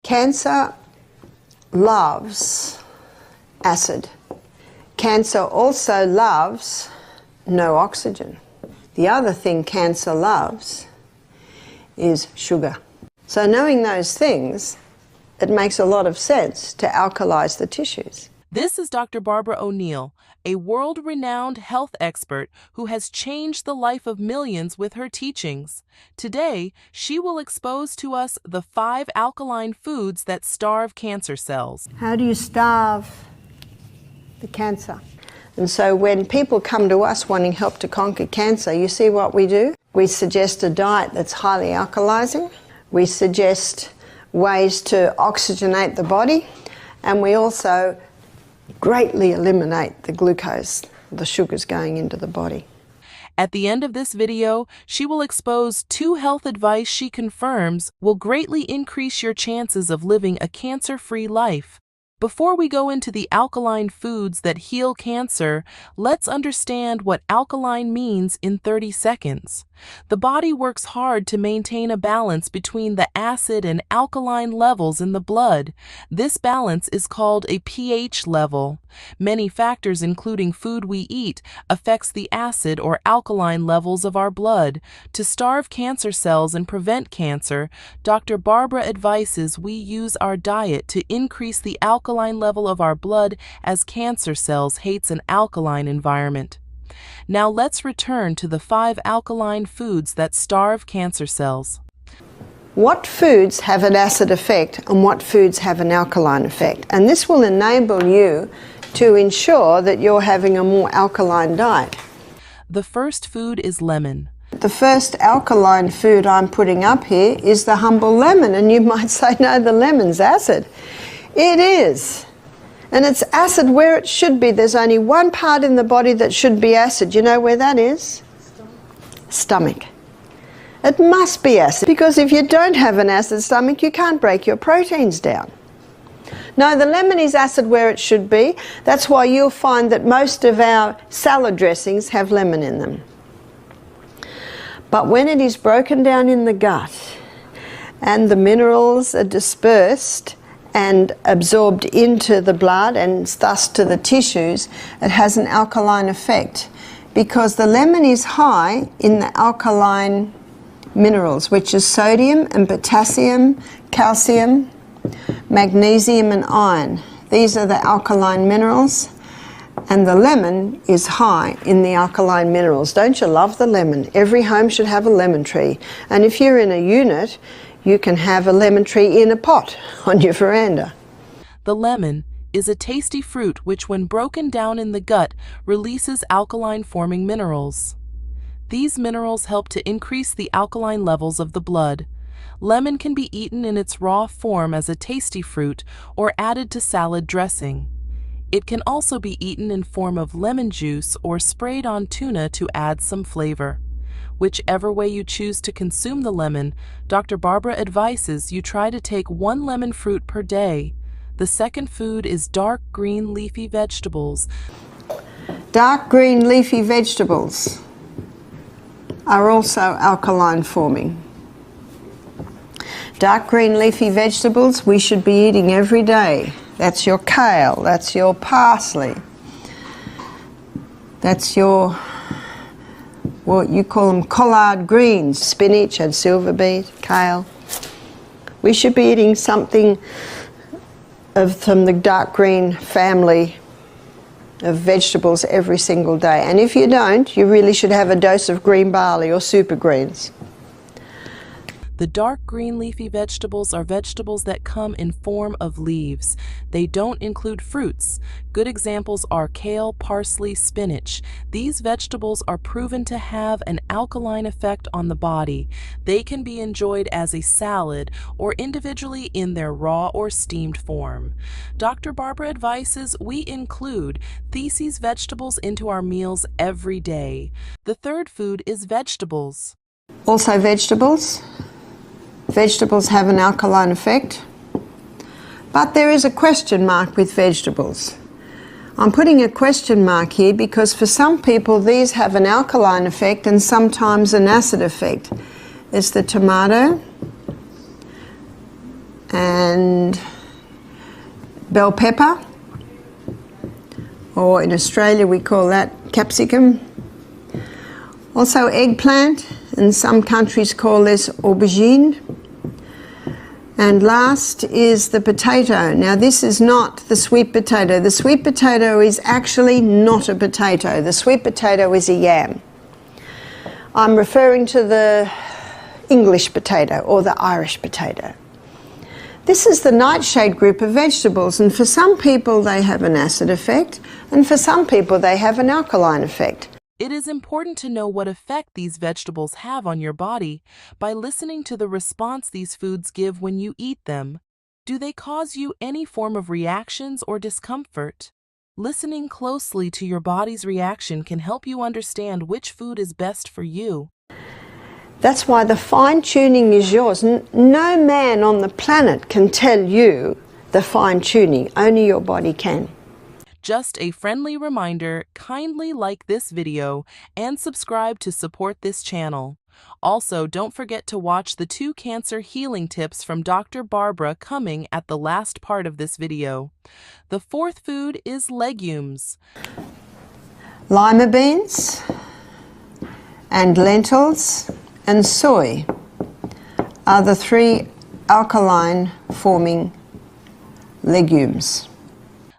Cancer loves acid. Cancer also loves no oxygen. The other thing cancer loves is sugar. So knowing those things, it makes a lot of sense to alkalize the tissues. This is Dr. Barbara O'Neill, a world-renowned health expert who has changed the life of millions with her teachings. Today, she will expose to us the 5 alkaline foods that starve cancer cells. How do you starve the cancer? And so when people come to us wanting help to conquer cancer, you see what we do? We suggest a diet that's highly alkalizing. We suggest ways to oxygenate the body, and we also greatly eliminate the glucose, the sugars going into the body. At the end of this video, she will expose 2 health advice she confirms will greatly increase your chances of living a cancer-free life. Before we go into the alkaline foods that heal cancer, let's understand what alkaline means in 30 seconds. The body works hard to maintain a balance between the acid and alkaline levels in the blood. This balance is called a pH level. Many factors, including food we eat, affects the acid or alkaline levels of our blood. To starve cancer cells and prevent cancer, Dr. Barbara advises we use our diet to increase the alkaline level of our blood, as cancer cells hates an alkaline environment. Now let's return to the 5 alkaline foods that starve cancer cells. What foods have an acid effect and what foods have an alkaline effect? And this will enable you to ensure that you're having a more alkaline diet. The first food is lemon. The first alkaline food I'm putting up here is the humble lemon, and you might say, no, the lemon's acid. It is. And it's acid where it should be. There's only one part in the body that should be acid. You know where that is? Stomach. It must be acid, because if you don't have an acid stomach, you can't break your proteins down. No, the lemon is acid where it should be. That's why you'll find that most of our salad dressings have lemon in them. But when it is broken down in the gut and the minerals are dispersed and absorbed into the blood and thus to the tissues, it has an alkaline effect, because the lemon is high in the alkaline minerals, which is sodium and potassium, calcium, magnesium and iron. These are the alkaline minerals, and the lemon is high in the alkaline minerals. Don't you love the lemon? Every home should have a lemon tree, and if you're in a unit, you can have a lemon tree in a pot on your veranda. The lemon is a tasty fruit which, when broken down in the gut, releases alkaline-forming minerals. These minerals help to increase the alkaline levels of the blood. Lemon can be eaten in its raw form as a tasty fruit or added to salad dressing. It can also be eaten in form of lemon juice or sprayed on tuna to add some flavor. Whichever way you choose to consume the lemon, Dr. Barbara advises you try to take 1 lemon fruit per day. The second food is dark green leafy vegetables. Dark green leafy vegetables are also alkaline forming. Dark green leafy vegetables we should be eating every day. That's your kale, that's your parsley, that's your, what you call them, collard greens, spinach and silver beet, kale. We should be eating something from the dark green family of vegetables every single day. And if you don't, you really should have a dose of green barley or super greens. The dark green leafy vegetables are vegetables that come in form of leaves. They don't include fruits. Good examples are kale, parsley, spinach. These vegetables are proven to have an alkaline effect on the body. They can be enjoyed as a salad or individually in their raw or steamed form. Dr. Barbara advises we include these vegetables into our meals every day. The third food is vegetables. Also vegetables. Vegetables have an alkaline effect, but there is a question mark with vegetables. I'm putting a question mark here because for some people these have an alkaline effect and sometimes an acid effect. There's the tomato, and bell pepper, or in Australia we call that capsicum. Also eggplant, and some countries call this aubergine. And last is the potato. Now this is not the sweet potato. The sweet potato is actually not a potato. The sweet potato is a yam. I'm referring to the English potato or the Irish potato. This is the nightshade group of vegetables, and for some people they have an acid effect, and for some people they have an alkaline effect. It is important to know what effect these vegetables have on your body by listening to the response these foods give when you eat them. Do they cause you any form of reactions or discomfort? Listening closely to your body's reaction can help you understand which food is best for you. That's why the fine-tuning is yours. No man on the planet can tell you the fine-tuning. Only your body can. Just a friendly reminder, kindly like this video and subscribe to support this channel. Also, don't forget to watch the 2 cancer healing tips from Dr. Barbara coming at the last part of this video. The 4th food is legumes. Lima beans and lentils and soy are the 3 alkaline forming legumes.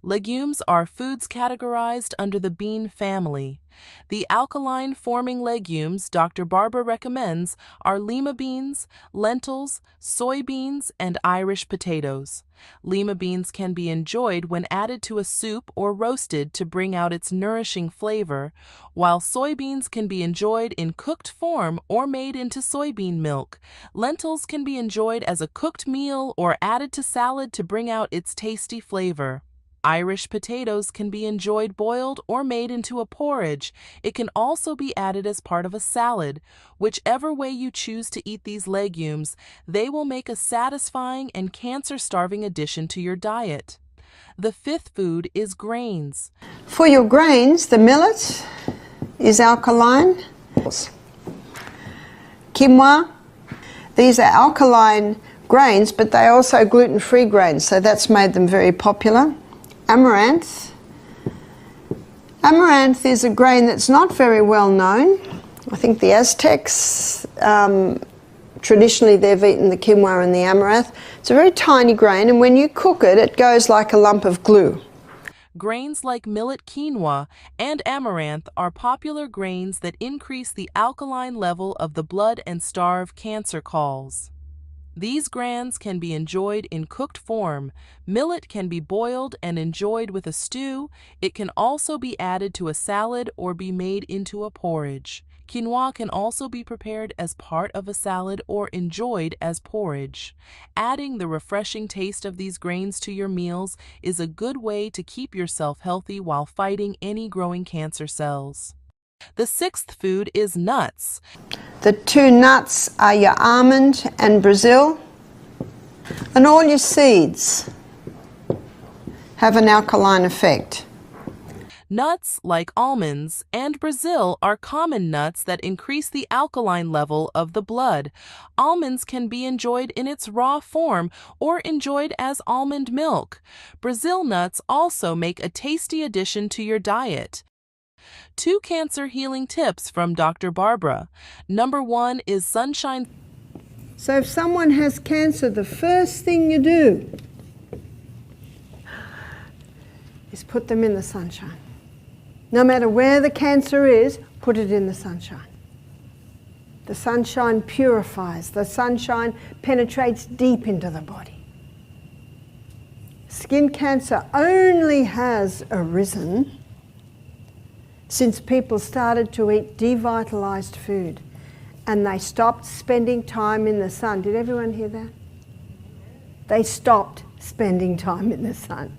Legumes are foods categorized under the bean family. The alkaline-forming legumes Dr. Barbara recommends are lima beans, lentils, soybeans, and Irish potatoes. Lima beans can be enjoyed when added to a soup or roasted to bring out its nourishing flavor, while soybeans can be enjoyed in cooked form or made into soybean milk. Lentils can be enjoyed as a cooked meal or added to salad to bring out its tasty flavor. Irish potatoes can be enjoyed boiled or made into a porridge. It can also be added as part of a salad. Whichever way you choose to eat these legumes, they will make a satisfying and cancer-starving addition to your diet. The 5th food is grains. For your grains, the millet is alkaline. Quinoa, these are alkaline grains, but they're also gluten-free grains, so that's made them very popular. Amaranth. Amaranth is a grain that's not very well known. I think the Aztecs, traditionally they've eaten the quinoa and the amaranth. It's a very tiny grain, and when you cook it, it goes like a lump of glue. Grains like millet, quinoa, and amaranth are popular grains that increase the alkaline level of the blood and starve cancer calls. These grains can be enjoyed in cooked form. Millet can be boiled and enjoyed with a stew. It can also be added to a salad or be made into a porridge. Quinoa can also be prepared as part of a salad or enjoyed as porridge. Adding the refreshing taste of these grains to your meals is a good way to keep yourself healthy while fighting any growing cancer cells. The 6th food is nuts. The 2 nuts are your almond and Brazil, and all your seeds have an alkaline effect. Nuts, like almonds and Brazil, are common nuts that increase the alkaline level of the blood. Almonds can be enjoyed in its raw form or enjoyed as almond milk. Brazil nuts also make a tasty addition to your diet. 2 cancer healing tips from Dr. Barbara. Number 1 is sunshine. So if someone has cancer, the first thing you do is put them in the sunshine. No matter where the cancer is, put it in the sunshine. The sunshine purifies. The sunshine penetrates deep into the body. Skin cancer only has arisen since people started to eat devitalized food and they stopped spending time in the sun. Did everyone hear that? They stopped spending time in the sun.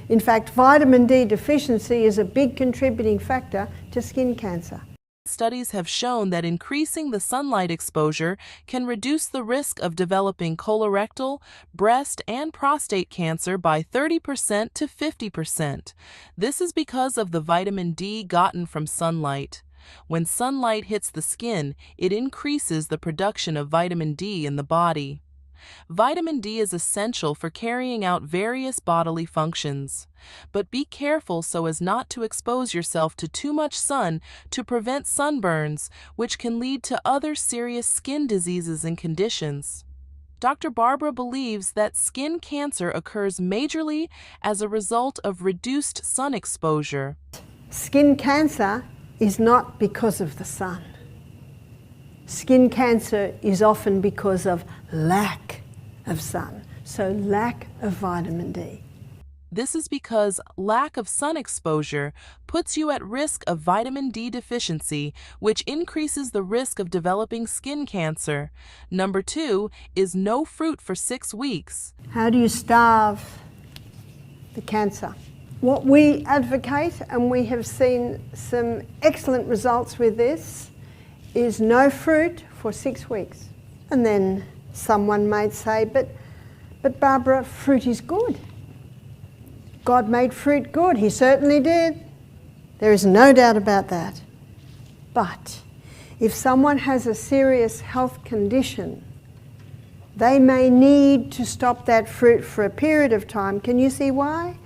In fact, vitamin D deficiency is a big contributing factor to skin cancer. Studies have shown that increasing the sunlight exposure can reduce the risk of developing colorectal, breast, and prostate cancer by 30% to 50%. This is because of the vitamin D gotten from sunlight. When sunlight hits the skin, it increases the production of vitamin D in the body. Vitamin D is essential for carrying out various bodily functions. But be careful so as not to expose yourself to too much sun to prevent sunburns, which can lead to other serious skin diseases and conditions. Dr. Barbara believes that skin cancer occurs majorly as a result of reduced sun exposure. Skin cancer is not because of the sun. Skin cancer is often because of lack of sun, so lack of vitamin D. This is because lack of sun exposure puts you at risk of vitamin D deficiency, which increases the risk of developing skin cancer. Number 2 is no fruit for 6 weeks. How do you starve the cancer? What we advocate, and we have seen some excellent results with this, is no fruit for 6 weeks. And then someone might say, but Barbara, fruit is good. God made fruit good. He certainly did. There is no doubt about that. But if someone has a serious health condition, they may need to stop that fruit for a period of time. Can you see why?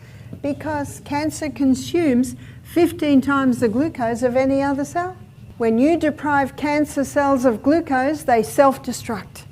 Because cancer consumes 15 times the glucose of any other cell. When you deprive cancer cells of glucose, they self-destruct.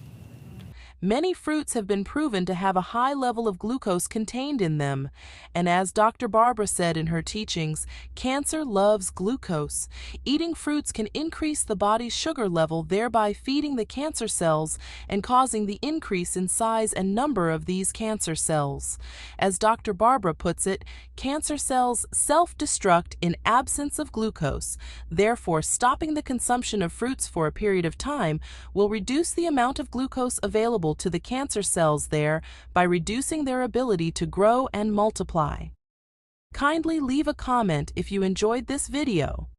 Many fruits have been proven to have a high level of glucose contained in them, and as Dr. Barbara said in her teachings, cancer loves glucose. Eating fruits can increase the body's sugar level, thereby feeding the cancer cells and causing the increase in size and number of these cancer cells. As Dr. Barbara puts it, cancer cells self-destruct in absence of glucose. Therefore, stopping the consumption of fruits for a period of time will reduce the amount of glucose available to the cancer cells there by reducing their ability to grow and multiply. Kindly leave a comment if you enjoyed this video.